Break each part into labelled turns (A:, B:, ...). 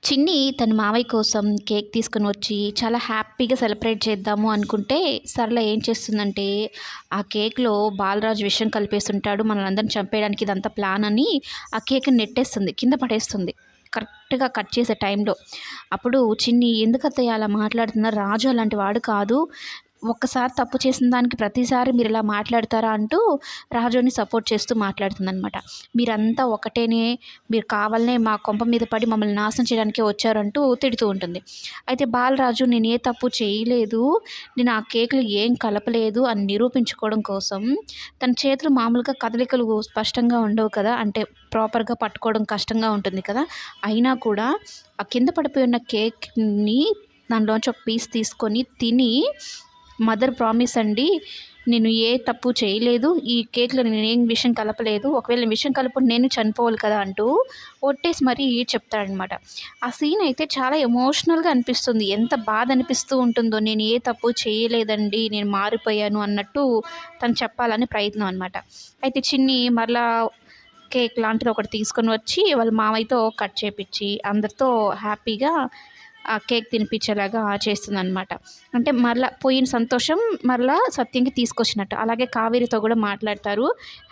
A: చిన్ని తన మావయ్య కోసం కేక్ తీసుకొని వచ్చి చాలా హ్యాపీగా సెలబ్రేట్ చేద్దాము అనుకుంటే సర్లే ఏం చేస్తుందంటే ఆ కేక్లో బాలరాజు విషం కలిపేస్తుంటాడు మనల్ని అందరిని చంపేయడానికి ఇదంతా ప్లాన్ అని ఆ కేక్ని నెట్టేస్తుంది కింద పడేస్తుంది కరెక్ట్గా కట్ చేసే టైంలో. అప్పుడు చిన్ని ఎందుకత్తయ్య అలా మాట్లాడుతున్నారు, రాజు అలాంటి వాడు కాదు, ఒక్కసారి తప్పు చేసిన దానికి ప్రతిసారి మీరు ఇలా మాట్లాడతారా అంటూ రాజుని సపోర్ట్ చేస్తూ మాట్లాడుతుందనమాట. మీరంతా ఒకటేనే, మీరు కావాలనే మా కొంప మీద పడి మమ్మల్ని నాశనం చేయడానికే వచ్చారంటూ తిడుతూ ఉంటుంది. అయితే బాలరాజు నేను ఏ తప్పు చేయలేదు, నేను ఆ కేక్లో ఏం కలపలేదు అని నిరూపించుకోవడం కోసం తన చేతులు మామూలుగా కదలికలు స్పష్టంగా ఉండవు కదా, అంటే ప్రాపర్గా పట్టుకోవడం కష్టంగా ఉంటుంది కదా, అయినా కూడా ఆ కింద పడిపోయి ఉన్న కేక్ని దానిలోంచి ఒక పీస్ తీసుకొని తిని మదర్ ప్రామిస్ అండి, నేను ఏ తప్పు చేయలేదు, ఈ కేక్లో నేనేం విషయం కలపలేదు, ఒకవేళ విషయం కలుపుకొని నేను చనిపోవాలి కదా అంటూ ఒట్టేసి మరీ చెప్తాడనమాట. ఆ సీన్ అయితే చాలా ఎమోషనల్గా అనిపిస్తుంది. ఎంత బాధ అనిపిస్తూ ఉంటుందో, నేను ఏ తప్పు చేయలేదండి, నేను మారిపోయాను అన్నట్టు తను చెప్పాలని ప్రయత్నం అనమాట. అయితే చిన్ని మరలా కేక్ లాంటిది ఒకటి తీసుకొని వచ్చి వాళ్ళ మామయ్యతో కట్ చేపించి అందరితో హ్యాపీగా ఆ కేక్ తినిపించేలాగా చేస్తుందనమాట. అంటే మరలా పోయిన సంతోషం మరలా సత్యంకి తీసుకొచ్చినట్టు. అలాగే కావేరితో కూడా మాట్లాడతారు.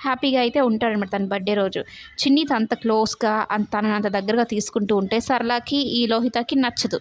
A: హ్యాపీగా అయితే ఉంటాడనమాట తన బర్త్డే రోజు. చిన్నితో అంత క్లోజ్గా తనని అంత దగ్గరగా తీసుకుంటూ ఉంటే సరళకి ఈ లోహితకి నచ్చదు.